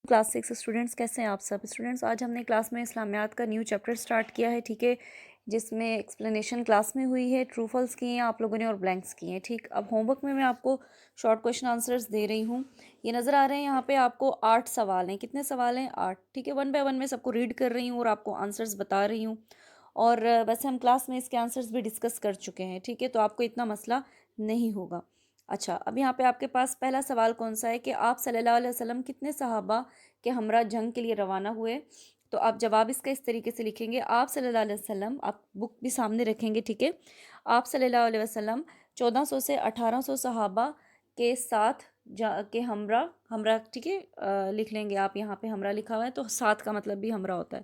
Class 6 students, कैसे हैं आप सब स्टूडेंट्स। आज हमने क्लास में इस्लामियात का न्यू चैप्टर स्टार्ट किया है, ठीक है, जिसमें एक्सप्लेनेशन क्लास में हुई है, ट्रू फॉल्स किए हैं आप लोगों ने और ब्लैंक्स किए हैं। ठीक, अब होमवर्क में मैं आपको शॉर्ट क्वेश्चन आंसर्स दे रही हूँ। ये नज़र आ रहे हैं यहाँ पे आपको 8 सवाल हैं। कितने सवाल हैं? 8। ठीक है, 1 बाय 1 मैं सबको रीड कर रही हूँ और आपको आंसर्स बता रही हूँ। और वैसे हम क्लास में इसके आंसर्स भी डिस्कस कर चुके हैं, ठीक है, तो आपको इतना मसला नहीं होगा। अच्छा, अब यहाँ पे आपके पास पहला सवाल कौन सा है कि आप सल्लल्लाहु अलैहि वसल्लम कितने सहाबा के हमरा जंग के लिए रवाना हुए। तो आप जवाब इसका इस तरीके से लिखेंगे, आप सल्लल्लाहु अलैहि वसल्लम, आप बुक भी सामने रखेंगे, ठीक है, आप सल्लल्लाहु अलैहि वसल्लम 1400 से 1800 सहाबा के साथ के हमरा हमरा, ठीक है, लिख लेंगे आप। यहाँ पे हमरा लिखा हुआ है तो साथ का मतलब भी हमरा होता है।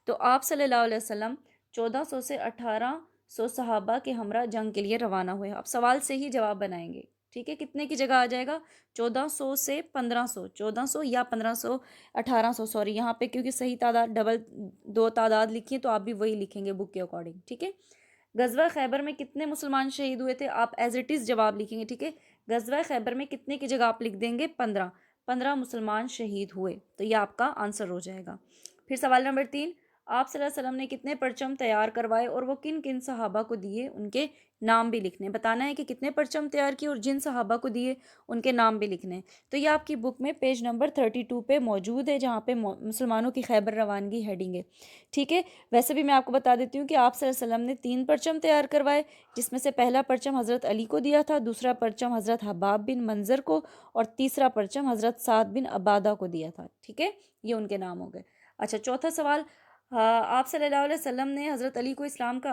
तो आप सल्लल्लाहु अलैहि वसल्लम 1400 से 1800 सहाबा के हमरा जंग के लिए रवाना हुए। आप सवाल से ही जवाब बनाएंगे, ठीक है। कितने की जगह आ जाएगा? 1400 से 1500, 1400 या 1500, 1800, सॉरी यहाँ पे क्योंकि सही तादाद डबल दो तादाद लिखी है तो आप भी वही लिखेंगे बुक के अकॉर्डिंग, ठीक है। गजवा खैबर में कितने मुसलमान शहीद हुए थे? आप एज इट इज़ जवाब लिखेंगे, ठीक है। गजवा खैबर में कितने की जगह आप लिख देंगे 15, 15 मुसलमान शहीद हुए, तो ये आपका आंसर हो जाएगा। फिर सवाल नंबर 3, आप सल्लल्लाहु अलैहि वसल्लम ने कितने परचम तैयार करवाए और वो किन किन सहाबा को दिए, उनके नाम भी लिखने। बताना है कि कितने परचम तैयार किए और जिन सहाबा को दिए उनके नाम भी लिखने। तो ये आपकी बुक में पेज नंबर 32 पे मौजूद है, जहाँ पे मुसलमानों की खैबर रवानगी हेडिंग है, ठीक है। वैसे भी मैं आपको बता देती हूँ कि आप सल्लल्लाहु अलैहि वसल्लम ने 3 परचम तैयार करवाए, जिसमें से पहला परचम हज़रत अली को दिया था, दूसरा परचम हज़रत हबाब बिन मंजर को और तीसरा परचम हज़रत साद बिन अबादा को दिया था, ठीक है। ये उनके नाम हो गए। अच्छा, चौथा सवाल, आप सल्लल्लाहु अलैहि वसल्लम ने हज़रत अली को इस्लाम का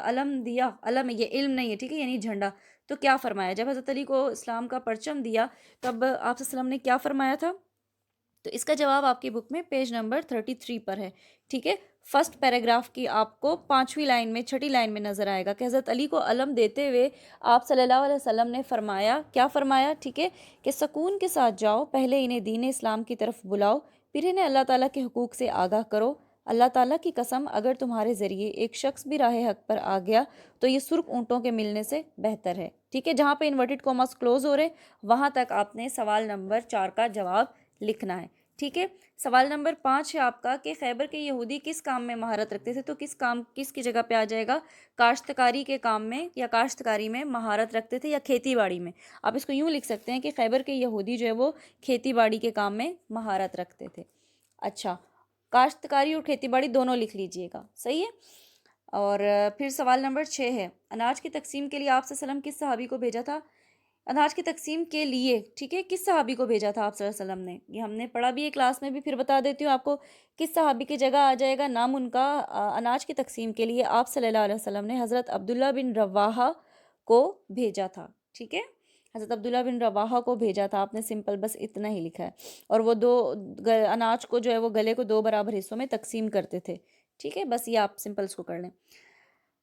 अलम दिया। अलम है, ये इल्म नहीं है, ठीक है, यानी झंडा। तो क्या फरमाया? जब हज़रत अली को इस्लाम का परचम दिया तब आप वसल्लम ने क्या फरमाया था? तो इसका जवाब आपकी बुक में पेज नंबर 33 पर है, ठीक है। फर्स्ट पैराग्राफ की आपको 5वीं लाइन में, छठी लाइन में नजर आएगा कि हज़रत अली को अलम देते हुए आप सल्लल्लाहु अलैहि वसल्लम ने फरमाया, क्या फरमाया, ठीक है, कि सुकून के साथ जाओ, पहले इन्हें दीन इस्लाम की तरफ बुलाओ, फिर इन्हें अल्लाह ताला के हुकूक से आगाह करो। अल्लाह ताला की कसम, अगर तुम्हारे ज़रिए एक शख्स भी राह हक पर आ गया तो ये सुर्ख ऊँटों के मिलने से बेहतर है, ठीक है। जहाँ पे इन्वर्टेड कॉमास क्लोज हो रहे वहाँ तक आपने सवाल नंबर 4 का जवाब लिखना है, ठीक है। सवाल नंबर 5 है आपका कि खैबर के यहूदी किस काम में महारत रखते थे। तो किस काम, किसकी जगह पे आ जाएगा? काश्तकारी के काम में या काश्तकारी में महारत रखते थे या खेती बाड़ी में। आप इसको यूँ लिख सकते हैं कि खैबर के यहूदी जो है वो खेती बाड़ी के काम में महारत रखते थे। अच्छा, काश्तकारी और खेती बाड़ी दोनों लिख लीजिएगा, सही है। और फिर सवाल नंबर 6 है, अनाज की तकसीम के लिए आप सल्लम किस सहाबी को भेजा था? अनाज की तकसीम के लिए, ठीक है, किस सहाबी को भेजा था आप सल्लल्लाहु अलैहि वसल्लम ने? ये हमने पढ़ा भी है क्लास में भी, फिर बता देती हूँ आपको। किस सहाबी की जगह आ जाएगा नाम उनका? अनाज की तकसीम के लिए आप सल्लल्लाहु अलैहि वसल्लम ने हज़रत अब्दुल्ला बिन रवाहा को भेजा था, ठीक है। हज़रत अब्दुल्ला बिन रवाहा को भेजा था, आपने सिंपल बस इतना ही लिखा है। और वो अनाज को जो है वो गले को 2 बराबर हिस्सों में तकसीम करते थे, ठीक है, बस ये आप सिंपल इसको कर लें।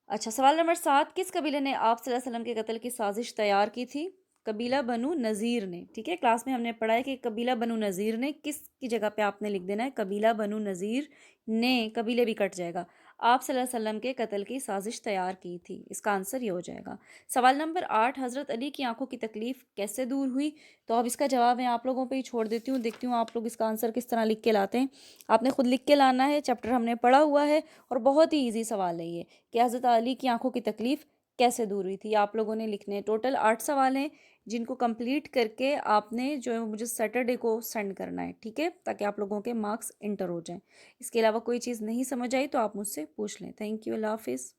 अच्छा, सवाल नंबर 7, किस कबीले ने आप सल्लल्लाहु अलैहि वसल्लम के कत्ल की साजिश तैयार की थी? कबीला बनु नज़ीर ने, ठीक है। क्लास में हमने पढ़ा है कि कबीला बनु नज़ीर ने, किस की जगह पे आपने लिख देना है कबीला बनु नज़ीर ने, कबीले भी कट जाएगा, आप सल्लल्लाहु अलैहि वसल्लम के कत्ल की साजिश तैयार की थी। इसका आंसर ये हो जाएगा। सवाल नंबर 8, हज़रत अली की आंखों की तकलीफ़ कैसे दूर हुई? तो अब इसका जवाब मैं आप लोगों पे ही छोड़ देती हूँ, देखती हूँ आप लोग इसका आंसर किस तरह लिख के लाते हैं। आपने खुद लिख के लाना है, चैप्टर हमने पढ़ा हुआ है और बहुत ही ईजी सवाल है ये कि हज़रत अली की आंखों की तकलीफ़ कैसे दूर हुई थी। आप लोगों ने लिखने टोटल 8 सवाल हैं, जिनको कंप्लीट करके आपने जो है मुझे सैटरडे को सेंड करना है, ठीक है, ताकि आप लोगों के मार्क्स इंटर हो जाएं। इसके अलावा कोई चीज़ नहीं समझ आई तो आप मुझसे पूछ लें। थैंक यू, अल्लाह हाफिज़।